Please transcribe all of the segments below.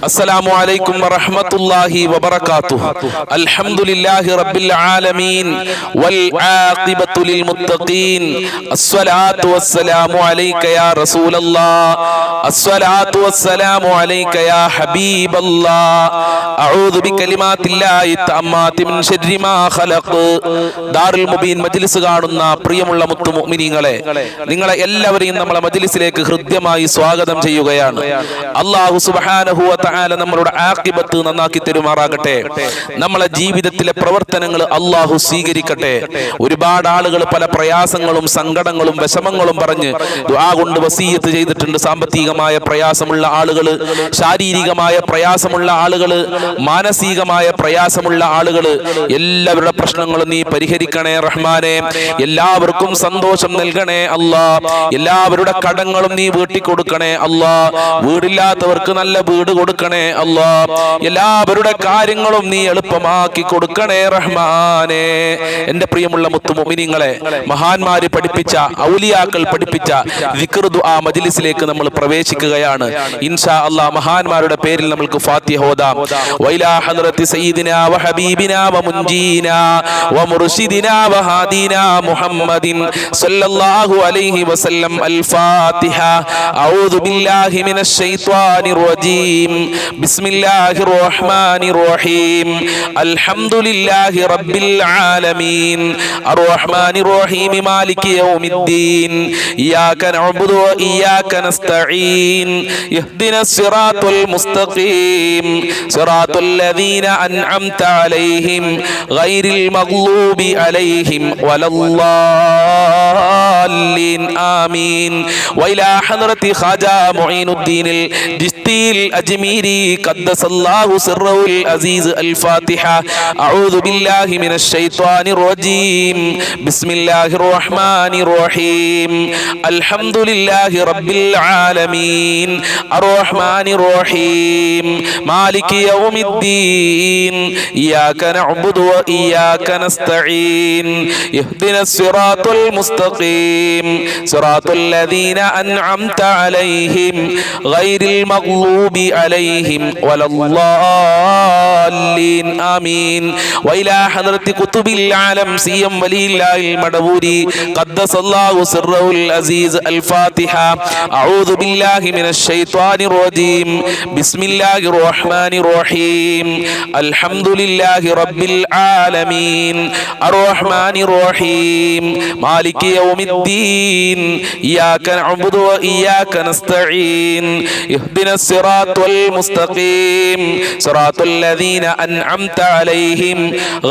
السلام عليكم ورحمة الله وبركاته. الحمد لله رب العالمين والعاقبة للمتقين. الصلاة والسلام عليك يا رسول الله. الصلاة والسلام عليك يا حبيب الله. أعوذ بكلمات الله التامات من شر ما خلق. ദാറുൽ മുബീൻ മജ്ലിസ് കാണുന്ന പ്രിയമുള്ള മുത്തു മുഅ്മിനീങ്ങളെ, നിങ്ങളെ എല്ലാവരെയും നമ്മളെ മജ്ലിസിലേക്ക് ഹൃദ്യമായി സ്വാഗതം ചെയ്യുകയാണ്. അല്ലാഹു സുബ്ഹാനഹു വ തആല നമ്മളുടെ ആഖിബത്ത് നന്നാക്കി തരുമാറാകട്ടെ. നമ്മളെ ജീവിതത്തിലെ പ്രവർത്തനങ്ങൾ അല്ലാഹു സ്വീകരിക്കട്ടെ. ഒരുപാട് ആളുകൾ പല പ്രയാസങ്ങളും സങ്കടങ്ങളും വിഷമങ്ങളും പറഞ്ഞ് ദുആ കൊണ്ട് വസിയത്ത് ചെയ്തിട്ടുണ്ട്. സാമ്പത്തികമായ പ്രയാസമുള്ള ആളുകൾ, ശാരീരികമായ പ്രയാസമുള്ള ആളുകൾ, മാനസികമായ പ്രയാസമുള്ള ആളുകൾ, എല്ലാവരുടെ പ്രശ്നങ്ങളും നീ പരിഹരിക്കണേ റഹ്മാനെ. എല്ലാവർക്കും സന്തോഷം നൽകണേ അല്ലാ. എല്ലാവരുടെ കടങ്ങളും നീ വീട്ടിക്കൊടുക്കണേ അല്ലാ. വീടില്ലാത്തവർക്ക് നല്ല വീട് കൊടുക്കണേ അല്ലാ. എല്ലാവരുടെ കാര്യങ്ങളും നീ എളുപ്പമാക്കി കൊടുക്കണേ റഹ്മാനെ. എന്റെ പ്രിയമുള്ള മുത്തു മുഅ്മിനീങ്ങളെ, മഹാന്മാര് പഠിപ്പിച്ച, ഔലിയാക്കൾ പഠിപ്പിച്ച ദിക്ർ ദുആ മജ്ലിസിലേക്ക് നമ്മൾ പ്രവേശിക്കുകയാണ്. ഇൻഷാ അല്ലാഹ് മഹാന്മാരുടെ പേരിൽ നമുക്ക് ഫാത്തിഹ ഓതാം. വൈലാ ഹദ്റത്തി സയ്യിദിനാ വ ഹബീബിനാ വ മുൻജീനാ വ മുർശിദിനാ വ ഹാദിനാ മുഹമ്മദിൻ സല്ലല്ലാഹു അലൈഹി വസല്ലം. അൽ ഫാത്തിഹ. അഊദു ബില്ലാഹി മിനശ് ശൈത്വാനിർ റജീം. ബിസ്മില്ലാഹിർ റഹ്മാനിർ റഹീം. അൽഹംദുലില്ലാഹി റബ്ബിൽ ആലമീൻ. അർറഹ്മാനിർ റഹീം. മാലികി യൗമിദ്ദീൻ. ഇയ്യാക നഅ്ബുദു വ ഇയ്യാക നസ്തഈൻ. ഇഹ്ദിനസ് സിറാത്തുൽ മുസ്തഖീം. സിറാത്തുൽ ലദീന അൻഅംത അലൈഹിം ഗൈറിൽ മഗ്ലൂബി അലൈഹിം വലല്ലാലിൻ. ആമീൻ. വഇലാ ഹദ്റത്തി ഖാജാ മുഈനുദ്ദീനിൽ ജിസ്തിൽ അജ്മീരി ഖദ്ദസല്ലാഹു സിർറഹുൽ അസീസ്. അൽ ഫാത്തിഹ. അഊദു ബില്ലാഹി മിനശ് ശൈത്വാനിർ റജീം. ബിസ്മില്ലാഹിർ റഹ്മാനിർ റഹീം. അൽഹംദുലില്ലാഹി റബ്ബിൽ ആലമീൻ. അർറഹ്മാനിർ റഹീം. മാലികി യൗമിദ്ദീൻ. ഇയ്യാക നഅ്ബുദു വ ഇയ്യാക നസ്തഈൻ. ഇഹ്ദിനസ് സിറാത്തുൽ മുസ്തഖീം. സിറാത്തുൽ ലദീന അൻഅംത അലൈഹിം ഗൈറിൽ മഗ്ലൂബി അലൈഹിം വലല്ലാലിൻ. ആമീൻ. വഇലാ ഹദ്റത്തി ഖുതുബിൽ ആലം സിയം വലില്ലാഹിൽ മദബൂരി ഖദ്ദസല്ലാഹു സിർറഹുൽ അസീസ്. അൽ ഫാത്തിഹ. അഊദു ബില്ലാഹി മിനശ് ശൈത്വാനിർ റജീം. ബിസ്മില്ലാഹിർ റഹ്മാനിർ റഹീം. അൽഹംദുലില്ലാഹി റബ്ബിൽ ആലമീൻ. അർറഹ്മാനിർ റഹീം. മാലികി യൗമിദ്ദീൻ. ഇയ്യാക നഅ്ബുദു വ ഇയ്യാക നസ്തഈൻ. ഇഹ്ദിനസ് സിറാത്തുൽ മുസ്തഖീം. സിറാത്തുൽ ലദീന അൻഅംത അലൈഹിം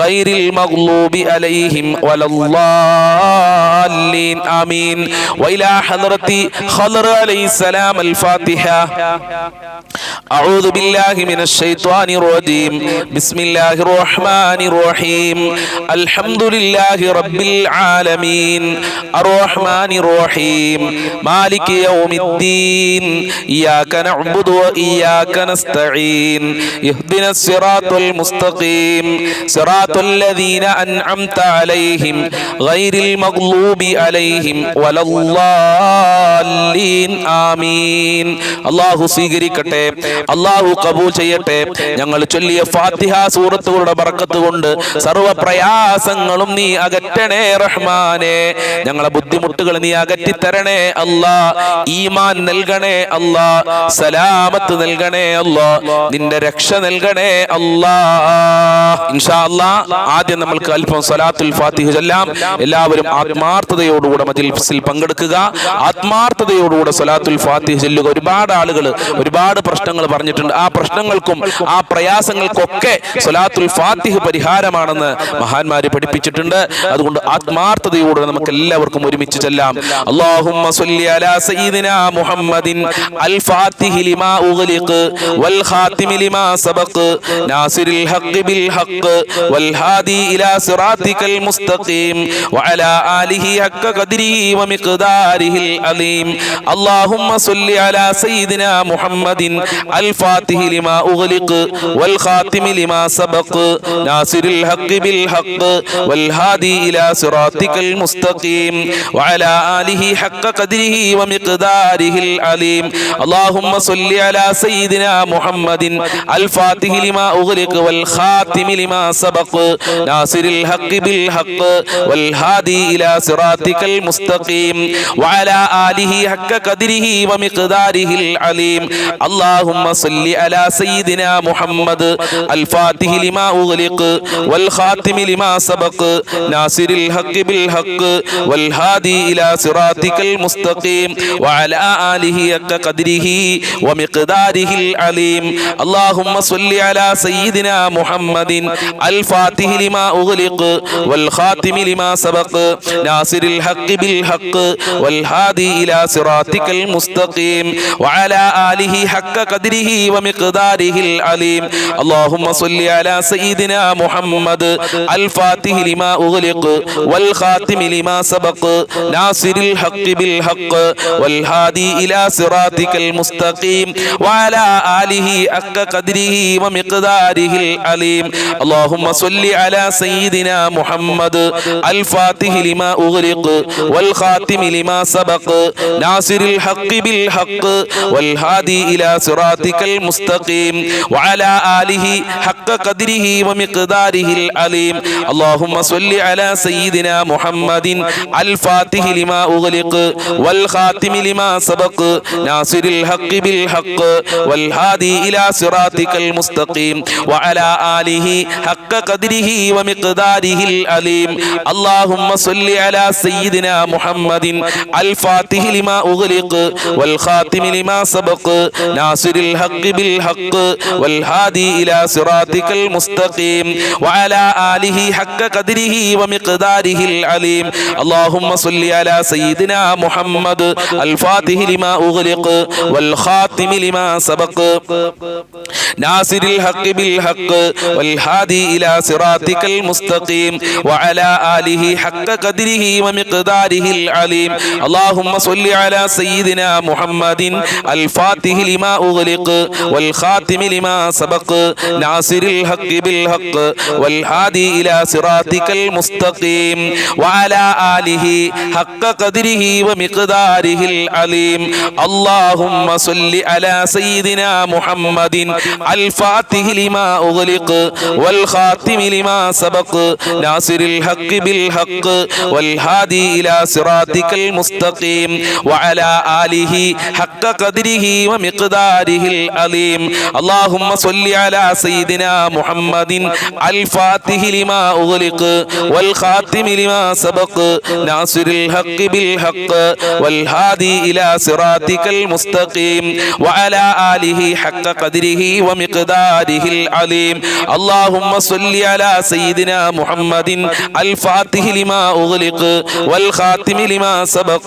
ഗൈറിൽ മഗ്ലൂബി അലൈഹിം വലല്ലാലിൻ. ആമീൻ. വഇലാ ഹദ്റത്തി ഖദർ അലൈഹിസ്സലാം. അൽ ഫാത്തിഹ. അഊദു ബില്ലാഹി മിനശ് ശൈത്വാനിർ റജീം. ബിസ്മില്ലാഹിർ റഹ്മാനിർ റഹീം. അൽഹംദുലില്ലാഹി റബ്ബിൽ ആലമീൻ. അർറഹ്മാനിർ റഹീം. മാലികി യൗമിദ്ദീൻ. ഇയ്യാക നഅ്ബുദു വ ഇയ്യാക നസ്തഈൻ. ഇഹ്ദിനസ് സിറാത്തുൽ മുസ്തഖീം. സിറാത്തുൽ ലദീന അൻഅംത അലൈഹിം ഗൈറിൽ മഗ്ലൂബി അലൈഹിം വലല്ലാലിൻ. ആമീൻ. അല്ലാഹു സ്വീകരിക്കട്ടെ, അല്ലാഹു കബൂൽ ചെയ്യട്ടെ. ഞങ്ങൾ ചൊല്ലിയ ഫാത്തിഹ സൂറത്തുകളുടെ ബർക്കത്ത് കൊണ്ട് സർവ്വ പ്രയാസങ്ങളും നീ അകറ്റണേ റഹ്മാനെ. ഞങ്ങളെ ബുദ്ധിമുട്ടുകൾ നീ അകറ്റിത്തരണേ അല്ലാ. ഈമാൻ നൽകണേ അല്ലാ. സലാമത്ത് നൽകണേ അല്ലാ. നിന്റെ രക്ഷ നൽകണേ അല്ലാ. ഇൻഷാ അല്ലാഹ് ആദ്യം നമ്മൾക്ക് അല്പം സ്വലാത്തുൽ ഫാത്തിഹ ചൊല്ലാം. എല്ലാവരും ആത്മാർത്ഥതയോടുകൂടെ മജ്ലിസിൽ പങ്കെടുക്കുക. ആത്മാർത്ഥതയോടുകൂടെ സ്വലാത്തുൽ ഫാത്തിഹ ചൊല്ലുക. ഒരുപാട് ആളുകൾ ഒരുപാട് പ്രശ്നങ്ങൾ പറഞ്ഞിട്ടുണ്ട്. ആ പ്രശ്നങ്ങൾക്കും ആ പ്രയാസങ്ങൾക്കൊക്കെ സ്വലാത്തുൽ ഫാത്തിഹ പരിഹാരമാണെന്ന് മഹാന്മാര് പഠിപ്പിച്ചിട്ടുണ്ട്. അതുകൊണ്ട് ആത്മാർത്ഥതയോടെ നമുക്ക് എല്ലാവർക്കും ഒരുമിച്ച് ചെല്ലാം. അല്ലാഹുമ്മ സ്വല്ലി അലാ സയ്യിദിനാ മുഹമ്മദിൻ അൽ ഫാത്തിഹി ലിമാ ഉഗ്ലിഖ് വൽ ഖാതിമി ലിമാ സബഖ് നാസിറിൽ ഹഖ് ബിൽ ഹഖ് വൽ ഹാദി ഇലാ സിറാത്തിക്കൽ മുസ്തഖീം വഅലാ ആലിഹി ഹഖ് ഖദ്രിഹി വമിഖ്ദാരിഹിൽ അലീം. അല്ലാഹുമ്മ സ്വല്ലി അലാ സയ്യിദിനാ മുഹമ്മദിൻ الفاتح لما أغلق والخاتم لما سبق ناصر الحق بالحق والهادي إلى صراطك المستقيم وعلى آله حق قدره ومقداره العليم اللهم صل على سيدنا محمد الفاتح لما أغلق والخاتم لما سبق ناصر الحق بالحق والهادي إلى صراطك المستقيم وعلى آله حق قدره ومقداره العليم اللهم صل على سيدنا محمد الفاتح لما أغلق والخاتم لما سبق ناصر الحق بالحق والهادي إلى صراطك المستقيم وعلى آله حق قدره ومقداره العليم اللهم صل على سيدنا محمد الفاتح لما أغلق والخاتم لما سبق ناصر الحق بالحق والهادي إلى صراطك المستقيم وعلى آله حق قدره ومقداره العليم اللهم صل على سيدنا محمد الفاتح لما أغلق والخاتم لما سبق ناصر الحق بالحق والهادي إلى صراطك المستقيم وعلى آله حق قدره ومقداره العليم اللهم صل على سيدنا محمد الفاتح لما أغلق والخاتم لما سبق ناصر الحق بالحق والهادي إلى صراطك المستقيم وعلى آله حق قدره ومقداره العليم اللهم صل على سيدنا محمد الفاتح لما أغلق والخاتم لما سبق ناصر الحق بالحق والهادي إلى صراطك المستقيم وعلى آله حق قدره ومقداره العليم اللهم صل على سيدنا محمد الفاتح لما أغلق والخاتم لما سبق ناصر الحق بالحق والهادي إلى صراطك المستقيم وعلى آله حق قدره ومقداره العليم اللهم صل على سيدنا محمد الفاتح لما أغلق والخاتم لما سبق ناصر الحق بالحق والهادي إلى صراطك المستقيم وعلى آله حق قدره ومقداره العليم اللهم صل على سيدنا محمد الفاتح لما أغلق والخاتم لما سبق ناصر الحق بالحق والهادي إلى صراطك المستقيم وعلى آله حق قدره ومقداره العليم اللهم صل على سيدنا محمد الفاتح لما أغلق والخاتم لما سبق ناصر الحق بالحق والهادي إلى صراطك المستقيم وعلى آله حق قدره ومقداره العليم اللهم صل على سيدنا محمد الفاتح لما أغلق والخاتم لما سبق ناصر الحق بالحق والهادي إلى صراطك المستقيم وعلى آله حق قدره ومقداره العليم اللهم صل على سيدنا محمد الفاتح لما أغلق والخاتم لما سبق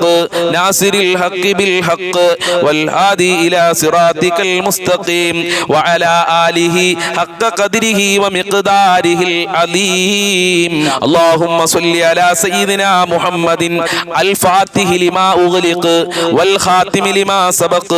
ناصر الحق بالحق والهادي إلى صراطك المستقيم وعلى آله حق قدره ومقداره العليم اللهم صل على سيدنا محمد الفاتح لما أغلق والخاتم لما سبق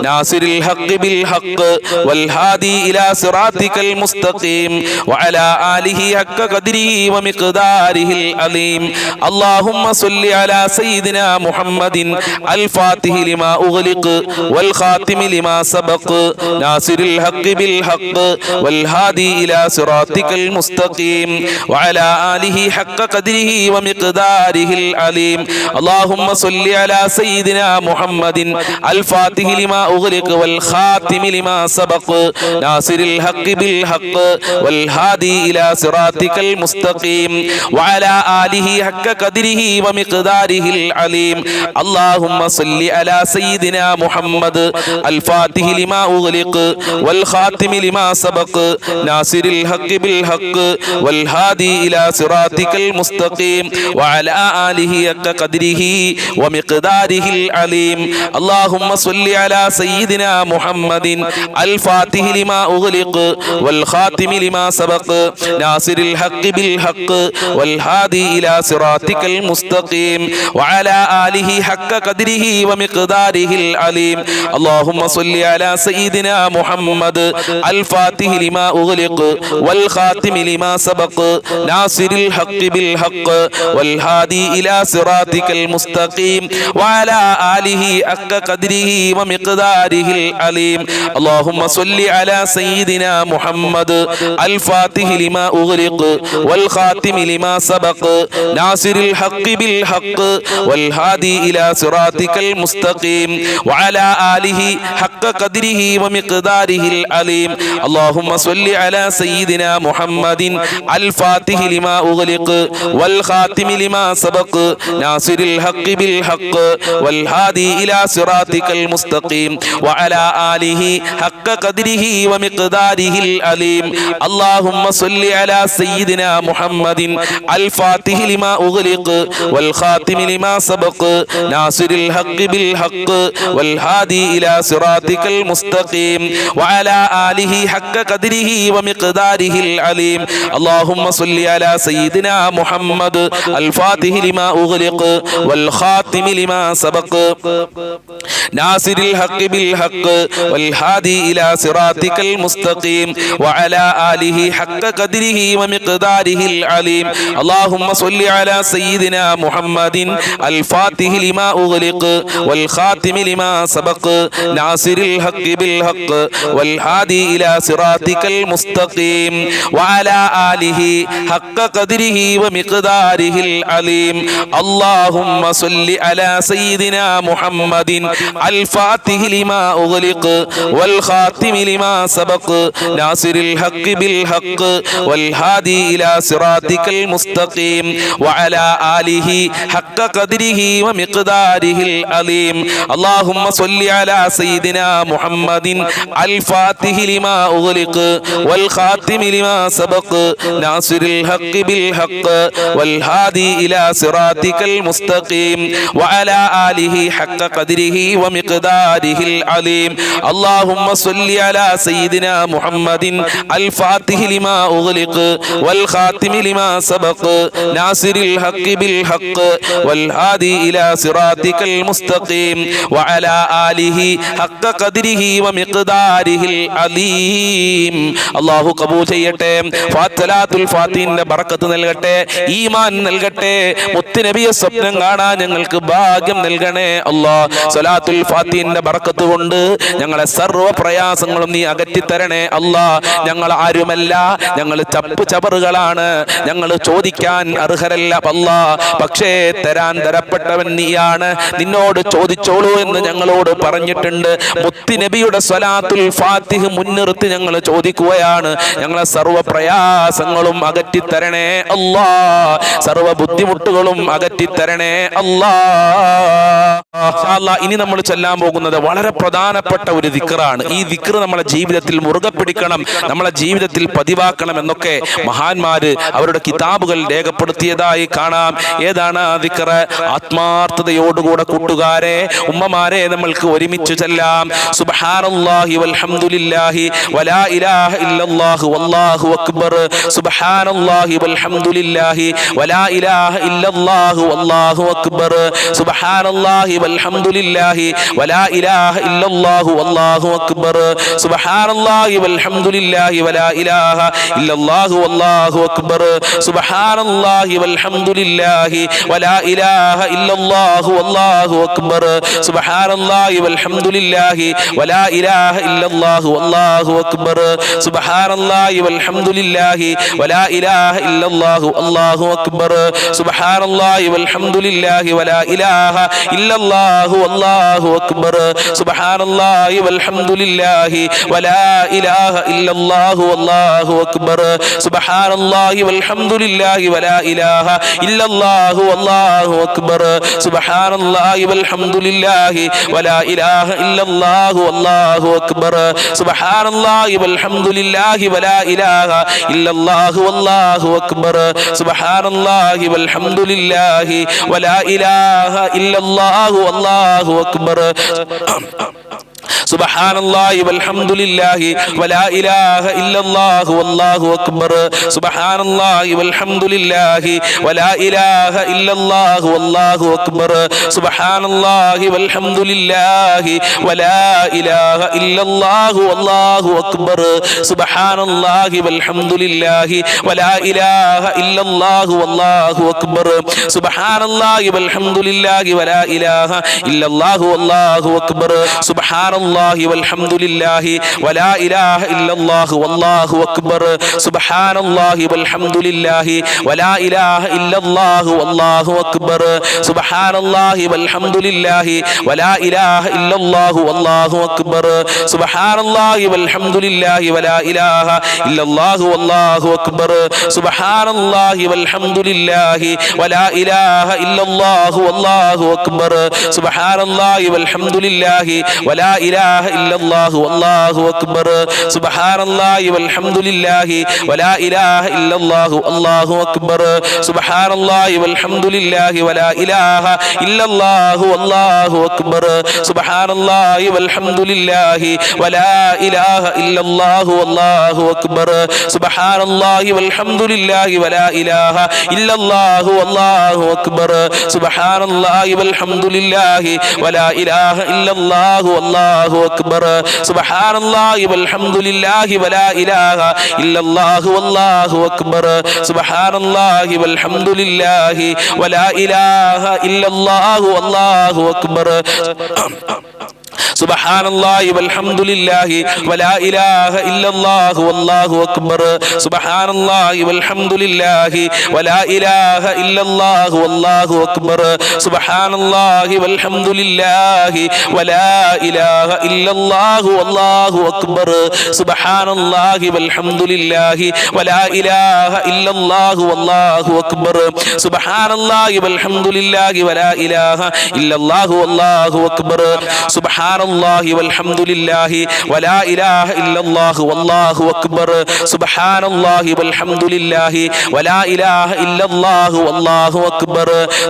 ناصر الحق بالحق والهادي إلى صراطك المستقيم وعلى آله حق قدره ومقداره العليم اللهم صل على سيدنا محمد الفاتح لما أغلق والخاتم لما سبق ناصر الحق بالحق والهادي إلى صراطك المستقيم وعلى آله حق قدره ومقداره العليم اللهم صل على سيدنا محمد الفاتح لما أغلق والخاتم لما سبق ناصر الحق بالحق والهادي إلى صراطك المستقيم وعلى آله حق قدره ومقداره العليم اللهم صل على سيدنا محمد الفاتح لما أغلق والخاتم لما سبق ناصر الحق بالحق والهادي إلى صراطك المستقيم وعلى آله حق قدره ومقداره العليم اللهم صل على سيدنا محمد الفاتح الفاتح لما أغلق والخاتم لما سبق ناصر الحق بالحق والهادي إلى صراطك المستقيم وعلى آله حق قدره ومقداره العليم اللهم صل على سيدنا محمد الفاتح لما أغلق والخاتم لما سبق ناصر الحق بالحق والهادي إلى صراطك المستقيم وعلى آله حق قدره ومقداره العليم اللهم صل على سيدنا محمد الفاتح لما أغلق والخاتم لما سبق ناصر الحق بالحق والهادي إلى صراطك المستقيم وعلى آله حق قدره ومقداره العليم اللهم صل على سيدنا محمد الفاتح لما أغلق والخاتم لما سبق ناصر الحق بالحق والهادي إلى صراطك المستقيم وعلى آله حق قدره ومقداره العليم اللهم صل على سيدنا محمد الفاتح لما أغلق والخاتم لما سبق ناصر الحق بالحق والهادي إلى صراطك المستقيم وعلى آله حق قدره ومقداره العليم اللهم صل على سيدنا محمد الفاتح لما أغلق والخاتم لما سبق ناصر الحق بالحق والهادي إلى صراطك المستقيم وعلى آله حق قدره ومقداره العليم اللهم صل على سيدنا محمد الفاتح لما أغلق والخاتم لما سبق ناصر الحق بالحق والهادي إلى صراطك المستقيم وعلى آله حق قدره ومقداره العليم اللهم صل على سيدنا محمد الفاتح لما أغلق والخاتم لما سبق ناصر الحق بالحق والهادي إلى صراطك المستقيم وعلى آله حق قدره ومقداره العليم اللهم صل على سيدنا محمد الفاتح لما أغلق والخاتم لما سبق ناصر الحق بالحق والهادي إلى صراطك المستقيم وعلى آله حق قدره ومقداره العليم اللهم صل على سيدنا محمد الفاتح لما أغلق والخاتم لما سبق ناصر الحق بالحق والهادي إلى صراطك المستقيم وعلى آله حق قدره ومقداره العليم الله قبول ചെയ്യട്ടെ ഫാത്തിഹാത്തുൽ ഫാത്തിഹിന്റെ ബറക്കത്ത് നൽകട്ടെ ഈമാൻ നൽകട്ടെ മുത്തുനബിയെ സ്വപ്നം കാണാൻ ഞങ്ങൾക്ക് ഭാഗ്യം നൽകണേ അല്ലാഹ് സ്വലാത്തുൽ ഫാത്തിഹിന്റെ ബറക്കത്ത് കൊണ്ട് ഞങ്ങളെ സർവ്വ പ്രയാസങ്ങളും നീ അകറ്റി തരണേ അല്ലാഹ് ഞങ്ങൾ ആരുമല്ല ഞങ്ങൾ ചപ്പുചവറുകളാണ് ഞങ്ങൾ ചോദിക്കാൻ അർഹരല്ല അല്ലാഹ് പക്ഷേ തരാൻ തരപ്പെട്ടവൻ നീയാണ് നിന്നോട് ചോദിച്ചോളൂ എന്ന് ഞങ്ങളോട് പറഞ്ഞിട്ടുണ്ട് മുത്തുനബിയുടെ സ്വലാത്തുൽ ഫാത്തിഹ് മുൻനിർത്തി ഞങ്ങൾ ചോദിക്കുകയാണ് ഞങ്ങളെ സർവ്വ പ്രയാസങ്ങളും അകറ്റി തരണേ അല്ലാഹ് സർവ്വ ബുദ്ധിമുട്ടുകളും അകറ്റി തരണേ അല്ലാഹ് ഇനി നമ്മൾ ചൊല്ലാൻ പോകുന്നത് വളരെ പ്രധാനപ്പെട്ട ഒരു ദിക്റാണ് ഈ ദിക്ർ നമ്മളെ ജീവിതത്തിൽ മുറുകെ പിടിക്കണം നമ്മളെ ജീവിതത്തിൽ പതിവാക്കണം എന്നൊക്കെ മഹാന്മാര് അവരുടെ കിതാബുകൾ രേഖപ്പെടുത്തിയതായി കാണാം ഏതാണ് ആ ദിക്ർ ആത്മാർത്ഥതയോടുകൂടെ കൂട്ടുകാരെ ഉമ്മമാരെ നമ്മൾക്ക് ഒരുമിച്ച് ചൊല്ലാം സുബ്ഹാനല്ലാഹി വൽഹംദുലില്ലാഹി വലാ ഇലാഹ ഇല്ലല്ലാഹു വല്ലാഹു അക്ബർ സുബ്ഹാനല്ലാഹി വൽഹംദുലില്ലാഹി വലാ ഇലാഹ ഇല്ലല്ലാഹു വല്ലാഹു അക്ബർ സുബ്ഹാനല്ലാഹി വൽഹംദുലില്ലാഹി വലാ ഇലാഹ ഇല്ലല്ലാഹു വല്ലാഹു അക്ബർ സുബ്ഹാനല്ലാഹി വൽഹംദുലില്ലാഹി വലാ ഇലാഹ ഇല്ലല്ലാഹു വല്ലാഹു അക്ബർ സുബ്ഹാനല്ലാഹി വൽഹംദുലില്ലാഹി വലാ ഇലാഹ ഇല്ലല്ലാഹു വല്ലാഹു അക്ബർ സുബ്ഹാനല്ലാഹി വൽഹംദുലില്ലാഹി വലാ ഇലാഹ ഇല്ലല്ലാഹു വല്ലാഹു അക്ബർ സുബ്ഹാനല്ലാഹി വൽഹംദുലില്ലാഹി വലാ ഇലാഹ ഇല്ലല്ലാഹു വല്ലാഹു അക്ബർ സുബ്ഹാനല്ലാഹി വൽഹംദുലില്ലാഹി വലാ ഇലാഹ ഇല്ലല്ലാഹു വല്ലാഹു അക്ബർ സുബ്ഹാനല്ലാഹി വൽഹംദുലില്ലാഹി വലാ ഇലാഹ ഇല്ലല്ലാഹു വല്ലാഹു അക്ബർ സുബ്ഹാനല്ലാഹി വൽഹംദുലില്ലാഹി വലാ ഇലാഹ ഇല്ലല്ലാഹു വല്ലാഹു അക്ബർ സുബ്ഹാനല്ലാഹി വൽഹംദുലില്ലാഹി വലാ ഇലാഹ ഇല്ലല്ലാഹു വല്ലാഹു അക്ബർ സുബ്ഹാനല്ലാഹി വൽഹംദുലില്ലാഹി വലാ ഇലാഹ ഇല്ലല്ലാഹു വല്ലാഹു അക്ബർ സുബ്ഹാനല്ലാഹി വൽഹംദുലില്ലാഹി വലാ ഇലാഹ ഇല്ലല്ലാഹു വല്ലാഹു അക്ബർ സുബ്ഹാനല്ലാഹി വൽഹംദുലില്ലാഹി വലാ ഇലാഹ ഇല്ലല്ലാഹു വല്ലാഹു അക്ബർ സുബ്ഹാനല്ലാഹി വൽഹംദുലില്ലാഹി വലാ ഇലാഹ ഇല്ലല്ലാഹു വല്ലാഹു അക്ബർ സുബ്ഹാനല്ലാഹി വൽഹംദുലില്ലാഹി വലാ ഇലാഹ ഇല്ലല്ലാഹു വല്ലാഹു അക്ബർ സുബ്ഹാനല്ലാഹി വൽഹംദുലില്ലാഹി വലാ ഇലാഹ ഇല്ലല്ലാഹു വല്ലാഹു അക്ബർ സുബ്ഹാനല്ലാഹി വൽഹംദുലില്ലാഹി വലാ ഇലാഹ ഇല്ലല്ലാഹു വല്ലാഹു അക്ബർ സുബ്ഹാനല്ലാഹി വൽഹംദുലില്ലാഹി വലാ ഇലാഹ ഇല്ലല്ലാഹു വല്ലാഹു അക്ബർ സുബ്ഹാനല്ലാഹി വൽഹംദുലില്ലാഹി വലാ ഇലാഹ ഇല്ലല്ലാഹു വല്ലാഹു അക്ബർ സുബ്ഹാനല്ലാഹി വൽഹംദുലില്ലാഹി വലാ ഇലാഹ ഇല്ലല്ലാഹു വല്ലാഹു അക്ബർ സുബ്ഹാനല്ലാഹി വൽഹംദുലില്ലാഹി വലാ ഇലാഹ ഇല്ലല്ലാഹു വല്ലാഹു അക്ബർ സുബ്ഹാനല്ലാഹി വൽഹംദുലില്ലാഹി വലാ ഇലാഹ ഇല്ലല്ലാഹു വല്ലാഹു അക്ബർ സുബ്ഹാനല്ലാഹി വൽഹംദുലില്ലാഹി വലാ ഇലാഹ ഇല്ലല്ലാഹു വല്ലാഹു അക്ബർ സുബ്ഹാനല്ലാഹി വൽഹംദുലില്ലാഹി വലാ ഇലാഹ ഇല്ലല്ലാഹു വല്ലാഹു അക്ബർ സുബ്ഹാനല്ലാഹി വൽഹംദുലില്ലാഹി വലാ ഇലാഹ ഇല്ലല്ലാഹു വല്ലാഹു അക്ബർ സുബ്ഹാനല്ലാഹി വൽഹംദുലില്ലാഹി വലാ ഇലാഹ ഇല്ലല്ലാഹു വല്ലാഹു അക്ബർ സുബ്ഹാനല്ലാഹി വൽഹംദുലില്ലാഹി വലാ ഇലാഹ ഇല്ലല്ലാഹു വല്ലാഹു അക്ബർ സുബ്ഹാനല്ലാഹി വൽഹംദുലില്ലാഹി വലാ ഇലാഹ ഇല്ലല്ലാഹു വല്ലാഹു അക്ബർ സുബ്ഹാനല്ലാഹി വൽഹംദുലില്ലാഹി വലാ ഇലാഹ ഇല്ലല്ലാഹു വല്ലാഹു അക്ബർ സുബ്ഹാനല്ലാഹി വൽഹംദുലില്ലാഹി വലാ ഇലാഹ ഇല്ലല്ലാഹു വല്ലാഹു അക്ബർ സുബ്ഹാനല്ലാഹി വൽഹംദുലില്ലാഹി വലാ ഇലാഹ ഇല്ലല്ലാഹു വല്ലാഹു അക്ബർ സുബ്ഹാനല്ലാഹി വൽഹംദുലില്ലാഹി വലാ ഇലാഹ ഇല്ലല്ലാഹു വല്ലാഹു അക്ബർ സുബ്ഹാനല്ലാഹി വൽഹംദുലില്ലാഹി വലാ ഇലാഹ ഇല്ലല്ലാഹു വല്ലാഹു അക്ബർ സുബ്ഹാനല്ലാഹി വൽഹംദുലില്ലാഹി വലാ ഇലാഹ ഇല്ലല്ലാഹു വല്ലാഹു അക്ബർ സുബ്ഹാനല്ലാഹി വൽഹംദുലില്ലാഹി വലാ ഇലാഹ ഇല്ലല്ലാഹു വല്ലാഹു അക്ബർ സുബ്ഹാനല്ലാഹി വൽഹംദുലില്ലാഹി വലാ ഇലാഹ ഇല്ലല്ലാഹു വല്ലാഹു അക്ബർ സുബ്ഹാനല്ലാഹി വൽഹംദുലില്ലാഹി വലാ ഇലാഹ ഇല്ലല്ലാഹു വല്ലാഹു അക്ബർ സുബ്ഹാനല്ലാഹി വൽഹംദുലില്ലാഹി വലാ ഇലാഹ ഇല്ലല്ലാഹു വല്ലാഹു അക്ബർ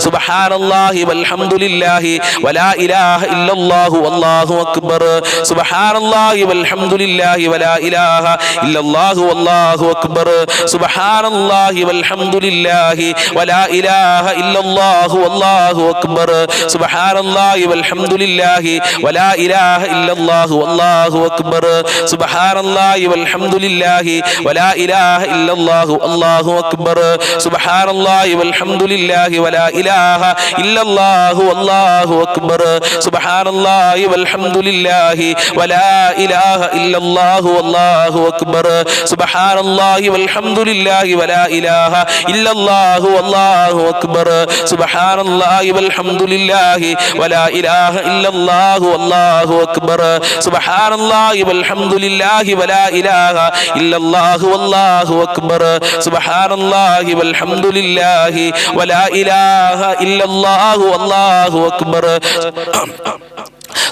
സുബ്ഹാനല്ലാഹി വൽഹംദുലില്ലാഹി വലാ ഇലാഹ ഇല്ലല്ലാഹു വല്ലാഹു അക്ബർ സുബ്ഹാനല്ലാഹി വൽഹംദുലില്ലാഹി വലാ ഇലാഹ ഇല്ലല്ലാഹു വല്ലാഹു അക്ബർ സുബ്ഹാനല്ലാഹി വൽഹംദുലില്ലാഹി വലാ ഇലാഹ ഇല്ലല്ലാഹു വല്ലാഹു അക്ബർ സുബ്ഹാനല്ലാഹി വൽഹംദുലില്ലാഹി വലാ ഇലാഹ ഇല്ലല്ലാഹു വല്ലാഹു അക്ബർ സുബ്ഹാനല്ലാഹി വൽഹംദുലില്ലാഹി വലാ ഇലാഹ ഇല്ലല്ലാഹു വല്ലാഹു അക്ബർ സുബ്ഹാനല്ലാഹി വൽഹംദുലില്ലാഹി വലാ ഇലാഹ ഇല്ലല്ലാഹു വല്ലാഹു അക്ബർ സുബ്ഹാനല്ലാഹി വൽഹംദുലില്ലാഹി വലാ ഇലാഹ ഇല്ലല്ലാഹു വല്ലാഹു അക്ബർ സുബ്ഹാനല്ലാഹി വൽഹംദുലില്ലാഹി വലാ ഇലാഹ ഇല്ലല്ലാഹു വല്ലാഹു അക്ബർ സുബ്ഹാനല്ലാഹി വൽഹംദുലില്ലാഹി വലാ ഇലാഹ ഇല്ലല്ലാഹു വല്ലാഹു അക്ബർ സുബ്ഹാനല്ലാഹി വൽഹംദുലില്ലാഹി വലാ ഇലാഹ ഇല്ലല്ലാഹു വല്ലാഹു അക്ബർ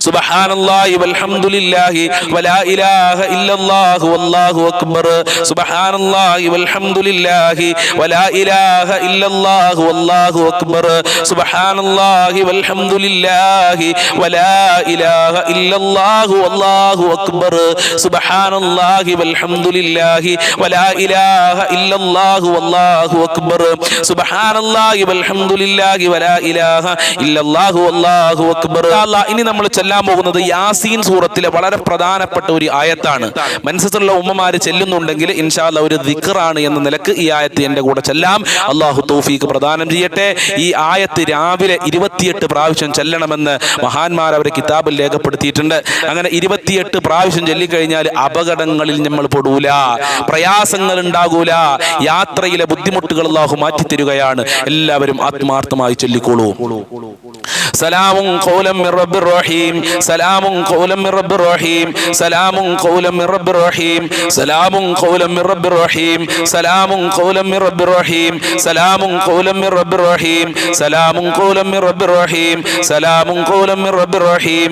സുബ്ഹാനല്ലാഹി വൽഹംദുലില്ലാഹി വലാ ഇലാഹ ഇല്ലല്ലാഹു വല്ലാഹു അക്ബർ സുബ്ഹാനല്ലാഹി വൽഹംദുലില്ലാഹി വലാ ഇലാഹ ഇല്ലല്ലാഹു വല്ലാഹു അക്ബർ സുബ്ഹാനല്ലാഹി വൽഹംദുലില്ലാഹി വലാ ഇലാഹ ഇല്ലല്ലാഹു വല്ലാഹു അക്ബർ സുബ്ഹാനല്ലാഹി വൽഹംദുലില്ലാഹി വലാ ഇലാഹ ഇല്ലല്ലാഹു വല്ലാഹു അക്ബർ സുബ്ഹാനല്ലാഹി വൽഹംദുലില്ലാഹി വലാ ഇലാഹ ഇല്ലല്ലാഹു വല്ലാഹു അക്ബർ. ഇനി നമ്മൾ ചെല്ലാൻ പോകുന്നത് യാസീൻ സൂറത്തിലെ വളരെ പ്രധാനപ്പെട്ട ഒരു ആയത്താണ്. മനസ്സിലുള്ള ഉമ്മമാര് ചെല്ലുന്നുണ്ടെങ്കിൽ ഇൻഷാ അല്ലാഹ് ഒരു ദിക്റാണ് എന്ന നിലക്ക് ഈ ആയത്ത് എന്റെ കൂടെ ചെല്ലാം. അള്ളാഹു തൗഫീഖ് പ്രദാനം ചെയ്യട്ടെ. ഈ ആയത്ത് രാവിലെ 28 പ്രാവശ്യം ചെല്ലണമെന്ന് മഹാന്മാർ അവരെ കിതാബിൽ രേഖപ്പെടുത്തിയിട്ടുണ്ട്. അങ്ങനെ 28 പ്രാവശ്യം ചൊല്ലിക്കഴിഞ്ഞാൽ അപകടങ്ങളിൽ നമ്മൾ പെടൂല, പ്രയാസങ്ങൾ ഉണ്ടാകൂല, യാത്രയിലെ ബുദ്ധിമുട്ടുകൾ അള്ളാഹു മാറ്റിത്തരുകയാണ്. എല്ലാവരും ആത്മാർത്ഥമായി ചൊല്ലിക്കോളൂ. സലാമുൻ ഖൗലൻ മിർ റബ്ബിർ റഹീം, സലാമുൻ ഖൗലൻ മിർ റബ്ബിർ റഹീം, സലാമുൻ ഖൗലൻ മിർ റബ്ബിർ റഹീം, സലാമുൻ ഖൗലൻ മിർ റബ്ബിർ റഹീം, സലാമുൻ ഖൗലൻ മിർ റബ്ബിർ റഹീം, സലാമുൻ ഖൗലൻ മിർ റബ്ബിർ റഹീം, സലാമുൻ ഖൗലൻ മിർ റബ്ബിർ റഹീം, സലാമുൻ ഖൗലൻ മിർ റബ്ബിർ റഹീം,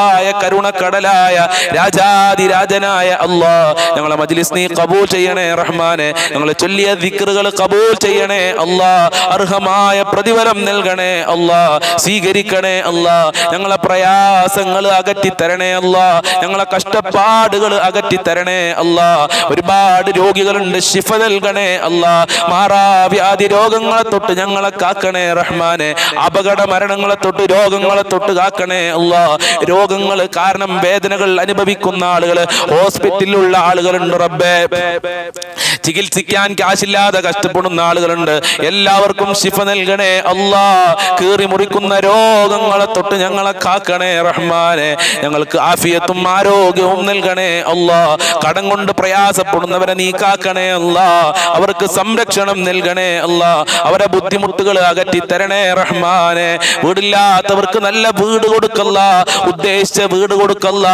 പൊതുവായ കരുണക്കടലായ രാജാതിരാജനായ അല്ലാഹ് ഞങ്ങളെ മജ്ലിസ് നീ ഖബൂൽ ചെയ്യണേ റഹ്മാനെ. ഞങ്ങൾ ചൊല്ലിയ ദിക്റുകൾ ഖബൂൽ ചെയ്യണേ അല്ലാഹ്. അർഹമായ പ്രതിഫലം നൽകണേ അല്ലാഹ്. സ്വീകരിക്കണേ അല്ലാഹ്. ഞങ്ങളെ പ്രയാസങ്ങൾ അകറ്റി തരണേ അല്ലാഹ്. ഞങ്ങളെ കഷ്ടപ്പാടുകൾ അകറ്റി തരണേ അല്ലാഹ്. ഒരുപാട് രോഗികളുണ്ട്, ശിഫ നൽകണേ അല്ലാഹ്. മാറാവ്യാധി രോഗങ്ങളെ തൊട്ട് ഞങ്ങളെ കാക്കണേ റഹ്മാനെ. അപകട മരണങ്ങളെ തൊട്ട് രോഗങ്ങളെ തൊട്ട് കാക്കണേ അല്ലാഹ്. രോഗങ്ങൾ കാരണം വേദനകൾ അനുഭവിക്കുന്ന ആളുകൾ, ഹോസ്പിറ്റലിലുള്ള ആളുകളുണ്ട് റബ്ബേ. ചികിത്സിക്കാൻ കാശില്ലാതെ കഷ്ടപ്പെടുന്ന ആളുകളുണ്ട്. എല്ലാവർക്കും ശിഫ നൽകണേ അല്ലാഹ്. കീറി മുറിക്കുന്ന രോഗങ്ങളെ തൊട്ട് ഞങ്ങളെ കാക്കണേ റഹ്മാനെ. ഞങ്ങൾക്ക് ആഫിയത്തും ആരോഗ്യവും നൽകണേ അല്ലാഹ്. കടം കൊണ്ട് പ്രയാസപ്പെടുന്നവരെ നീ കാക്കണേ അല്ലാഹ്. അവർക്ക് സംരക്ഷണം നൽകണേ അല്ലാഹ്. അവരെ ബുദ്ധിമുട്ടുകൾ അകറ്റി തരണേ റഹ്മാനെ. വീടില്ലാത്തവർക്ക് നല്ല വീട് കൊടുക്കല്ല, ഉദ്ദേശിച്ച വീട് കൊടുക്കല്ല,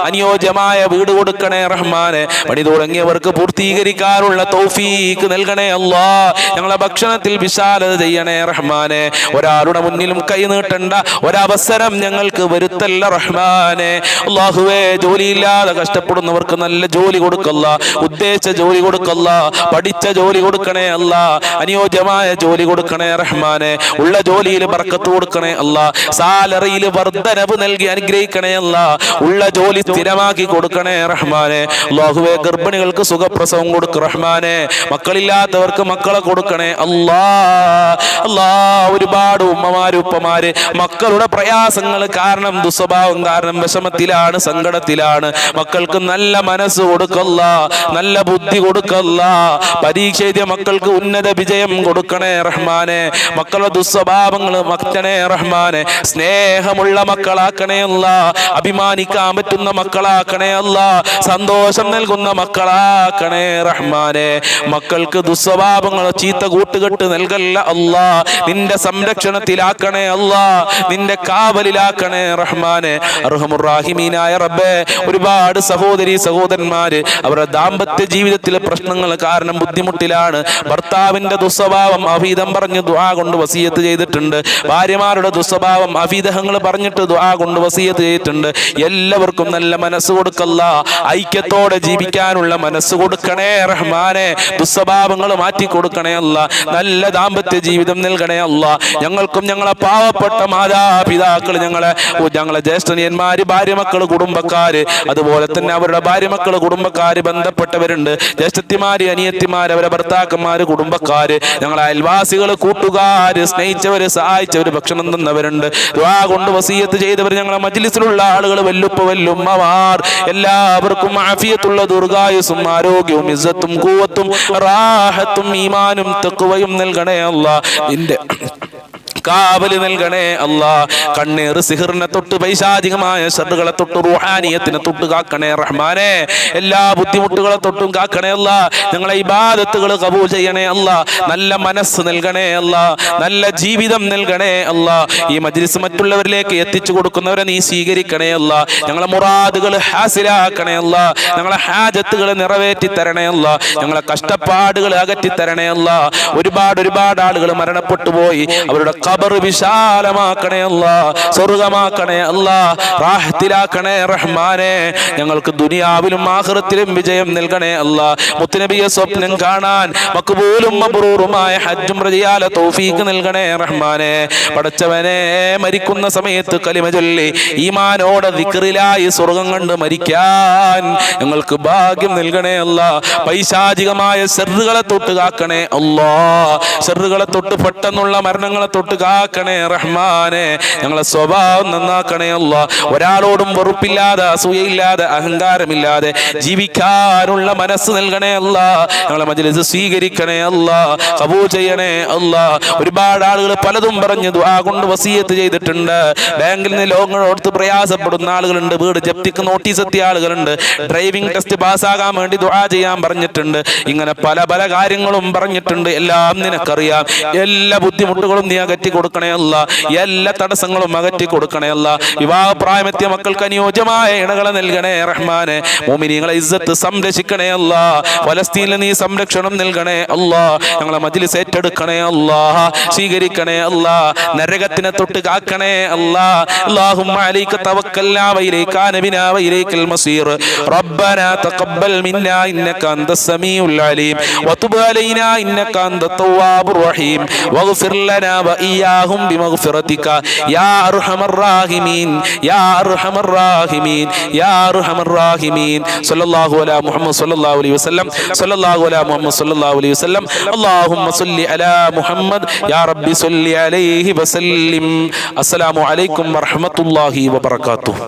അനുയോജ്യമായ വീട് കൊടുക്കണേ റഹ്മാനെ. പണി തുടങ്ങിയവർക്ക് പൂർത്തീകരിക്കാനുള്ള തൗഫീക്ക് നൽകണേ അല്ലാഹ്. ഞങ്ങളെ ഭക്ഷണത്തിൽ വിശാലത ചെയ്യണേ റഹ്മാനെ. ഒരാളുടെ മുന്നിലും കൈ നീട്ടണ്ട ഒരവസരം ഞങ്ങൾക്ക് വരുത്തല്ല റഹ്മാനെ. അല്ലാഹുവേ, ജോലിയില്ലാതെ കഷ്ടപ്പെടുന്നവർക്ക് നല്ല ജോലി കൊടുക്കല്ല, ഉദ്ദേശിച്ച ജോലി കൊടുക്കല്ല, പഠിച്ച ജോലി കൊടുക്കണേ അല്ലാഹ്. അനുയോജ്യമായ ജോലി കൊടുക്കണേ റഹ്മാനെ. ഉള്ള ജോലിയിൽ ബർക്കത്ത് കൊടുക്കണേ അല്ലാഹ്. സാലറിയിൽ വർദ്ധനവ് നൽകി അനുഗ്രഹിക്കണേ അല്ലാഹ്. ഉള്ള ജോലി സ്ഥിരമാക്കി കൊടുക്കണേ റഹ്മാനെ. അല്ലാഹുവേ, ഗർഭിണികൾക്ക് സുഖപ്രസവം കൊടുക്ക് റഹ്മാനെ. മക്കളില്ലാത്തവർക്ക് മക്കളെ കൊടുക്കണേ അല്ലാഹ്. ഒരുപാട് ഉമ്മമാര് ഉപ്പമാര് മക്കളുടെ പ്രയാസങ്ങൾ കാരണം, ദുസ്വഭാവം കാരണം വിഷമത്തിലാണ്, സങ്കടത്തിലാണ്. മക്കൾക്ക് നല്ല മനസ്സ് കൊടുക്കല്ല, നല്ല ബുദ്ധി കൊടുക്കല്ല. പരീക്ഷ എഴുതിയ മക്കൾക്ക് ഉന്നത വിജയം കൊടുക്കണേ റഹ്മാനെ. മക്കളുടെ ദുസ്വഭാവങ്ങൾ മാറ്റണേ റഹ്മാനെ. സ്നേഹമുള്ള മക്കളാക്കണേ അല്ലാഹ്. അഭിമാനിക്കാൻ പറ്റുന്ന മക്കളാക്കണേ അല്ലാഹ്. സന്തോഷം നൽകുന്ന മക്കളാക്കണേ റഹ്മാനെ. മക്കൾക്ക് ദുസ്വഭാവങ്ങൾ, ചീത്ത കൂട്ടുകെട്ട് നൽകല്ല അല്ലാഹ്. നിന്റെ സംരക്ഷണത്തിലാക്കണേ അല്ലാഹ്. നിന്റെ കാവലിലാക്കണേ റഹ്മാനെ. അർഹമുർ റഹീമീനായ റബ്ബേ, ഒരുപാട് സഹോദരി സഹോദരന്മാര് അവരുടെ ദാമ്പത്യ ജീവിതത്തിലെ പ്രശ്നങ്ങൾ കാരണം ബുദ്ധിമുട്ടിലാണ്. ഭർത്താവിന്റെ ദുസ്വഭാവം അഭീതം പറഞ്ഞ് ദുആ കൊണ്ട് വസിയത്ത് ചെയ്തിട്ടുണ്ട്. ഭാര്യമാരുടെ ദുസ്വഭാവം അഭീതങ്ങൾ പറഞ്ഞിട്ട് ദുആ കൊണ്ട് വസിയത്ത് ചെയ്തിട്ടുണ്ട്. എല്ലാവർക്കും നല്ല മനസ്സ് കൊടുക്കല്ല, ഐക്യത്തോടെ ജീവിക്കാനുള്ള മനസ്സ് കൊടുക്കണേ റഹ്മാനെ. ദുസ്വഭാവങ്ങൾ മാറ്റി കൊടുക്കണേ അല്ലാ. നല്ല ദാമ്പത്യ ജീവിതം നൽകണേ അല്ലാ. ഞങ്ങൾക്കും ഞങ്ങളെ പാവപ്പെട്ട മാതാപിതാക്കൾ, ഞങ്ങളെ ജ്യേഷ്ഠനിയന്മാര്, ഭാര്യമക്കള്, കുടുംബക്കാര്, അതുപോലെ തന്നെ അവരുടെ ഭാര്യമക്കള്, കുടുംബക്കാര്, ബന്ധപ്പെട്ടവരുണ്ട്, ജ്യേഷ്ഠത്തിമാര്, അനിയത്തിമാര്, അവരെ ഭർത്താക്കന്മാര്, കുടുംബക്കാര്, ഞങ്ങളെ അയൽവാസികള്, കൂട്ടുകാര്, സ്നേഹിച്ചവര്, സഹായിച്ചവര്, ഭക്ഷണം തന്നവരുണ്ട്, ദുആ കൊണ്ട് വസിയത്ത് ചെയ്തവർ, ഞങ്ങളെ മജ്ലിസിലുള്ള ആളുകൾ, വല്ലുപ്പ വല്ലുമ്മമാർ, എല്ലാവർക്കും ആഫിയത്തുള്ള ദീർഘായുസ്സും ആരോഗ്യവും ഇസ്സത്തും ഖുവത്തും റാഹത്തും ഈമാനും തഖ്വയും നൽകണേ അല്ലാഹ്. നിന്റെ കാവല് നൽകണേ അല്ലാഹ്. കണ്ണീർ സിഹറിനെ തൊട്ട്, പൈശാചികമായ ശർറുകളെ തൊട്ട്, റൂഹാനിയത്തിനെ തൊട്ട് കാക്കണേ റഹ്മാനെ. എല്ലാ ബുദ്ധിമുട്ടുകളെ തൊട്ടും കാക്കണേ അല്ലാഹ്. ഞങ്ങളെ ഇബാദത്തുകൾ ഖബൂൽ ചെയ്യണേ അല്ലാഹ്. നല്ല മനസ്സ് നൽകണേ അല്ലാഹ്. നല്ല ജീവിതം നൽകണേ അല്ലാഹ്. ഈ മജ്ലിസ് മറ്റുള്ളവരിലേക്ക് എത്തിച്ചു കൊടുക്കുന്നവരെ നീ സ്വീകരിക്കണേ അല്ലാഹ്. ഞങ്ങളെ മുറാദുകൾ ഹാസിലാക്കണേ അല്ലാഹ്. ഞങ്ങളെ ഹാജത്തുകൾ നിറവേറ്റി തരണേ അല്ലാഹ്. ഞങ്ങളെ കഷ്ടപ്പാടുകൾ അകറ്റി തരണേ അല്ലാഹ്. ഒരുപാട് ആളുകൾ മരണപ്പെട്ടു പോയി. അവരുടെ ഖബർ വിശാലമാക്കണേ അല്ലാഹ്. സ്വർഗ്ഗമാക്കണേ അല്ലാഹ്. റാഹത്തിലാക്കണേ റഹ്മാനെ. ഞങ്ങൾക്ക് ദുനിയാവിലും ആഖിറത്തിലും വിജയം നൽകണേ അല്ലാഹ്. മുത്തുനബിയെ സ്വപ്നം കാണാൻ മഖ്ബൂലും മബ്റൂറുമായ ഹജ്ജ് ഉംറ തൗഫീഖ് നൽകണേ റഹ്മാനെ. പടച്ചവനെ, മരിക്കുന്ന സമയത്ത് കലിമ ചൊല്ലി ഈമാനോടെ ദിക്റിലായി സ്വർഗ്ഗം കണ്ട് മരിക്കാൻ ഞങ്ങൾക്ക് ഭാഗ്യം നൽകണേ അല്ലാഹ്. പൈശാചികമായ ശർറുകളെ തൊട്ട് കാക്കണേ അല്ലാഹ്. ശർറുകളെ തൊട്ട്, പെട്ടെന്നുള്ള മരണങ്ങളെ തൊട്ട് കാക്കണേ റഹ്മാനെ. ഞങ്ങളെ സ്വഭാവം നന്നാക്കണേ അല്ലാഹ്. ഒരാളോടും വെറുപ്പില്ലാതെ, അസൂയയില്ലാതെ, അഹങ്കാരമില്ലാതെ ജീവിക്കാനുള്ള മനസ്സ് നൽകണേ അല്ലാഹ്. ഞങ്ങളെ മജ്ലിസ് സ്വീകരിക്കണേ അല്ലാഹ്. ഖബൂൽ ചെയ്യണേ അല്ലാഹ്. ഒരുപാട് ആളുകൾ പലതും പറഞ്ഞു ദുആ കൊണ്ട് വസിയത്ത് ചെയ്തിട്ടുണ്ട്. ബാങ്കിൽ നിന്ന് ലോൺ കൊടുത്ത് പ്രയാസപ്പെടുന്ന ആളുകളുണ്ട്. വീട് ജപ്തിക്ക് നോട്ടീസ് എത്തിയ ആളുകളുണ്ട്. ഡ്രൈവിംഗ് ടെസ്റ്റ് പാസ്സാകാൻ വേണ്ടി ദുആ ചെയ്യാൻ പറഞ്ഞിട്ടുണ്ട്. ഇങ്ങനെ പല കാര്യങ്ങളും പറഞ്ഞിട്ടുണ്ട്. എല്ലാം നിനക്കറിയാം. എല്ലാ ബുദ്ധിമുട്ടുകളും നീ അകറ്റി നിറവേറ്റി കൊടുക്കണേ അല്ല. എല്ലാ തടസ്സങ്ങളും അകറ്റി കൊടുക്കണേ അല്ല. വിവാഹപ്രായമെത്തിയ മക്കൾക്ക് അനുയോജ്യമായ ഇണകളെ നൽകണേ റഹ്മാനെ. മുഅ്മിനീങ്ങളെ ഇസ്സത്ത് സംരക്ഷിക്കണേ അല്ല. ഫലസ്തീനിൽ നീ സംരക്ഷണം നൽകണേ അല്ലാ. ഞങ്ങളെ മജ്ലിസ് ഏറ്റെടുക്കണേ അല്ലാ, സ്വീകരിക്കണേ അല്ലാ. നരകത്തിനെ തൊട്ട് കാക്കണേ അല്ലാ. അല്ലാഹുമ്മ അലൈക തവക്കൽനാ വഇലൈക നബിനാ വഇലൈക്കൽ മസീർ. റബ്ബനാ തഖബ്ബൽ മിന്നാ ഇന്നക അൻതസ് സമീഉൽ അലീം വതുബ് അലൈനാ ഇന്നക അൻതത് തവ്വാബുർ റഹീം വഗ്ഫിർ ലനാ വഇയ്യാഹും ബിമഗ്ഫിറതിക യാ അർഹമർ റഹീമീൻ യാ അർഹമർ റഹീമീൻ യാ അർഹമർ റഹീമീൻ. സല്ലല്ലാഹു അലാ മുഹമ്മദ് സല്ലല്ലാഹു അലൈഹി വസല്ലം സല്ലല്ലാഹു അലാ മുഹമ്മദ് സല്ലല്ലാഹു അലൈഹി വസല്ലം. അല്ലാഹുമ്മ സല്ലി അലാ മുഹമ്മദ് യാ റബ്ബി സല്ലി അലൈഹി വസല്ലിം. അസ്സലാമു അലൈക്കും വറഹ്മത്തുള്ളാഹി വബറകാതുഹു.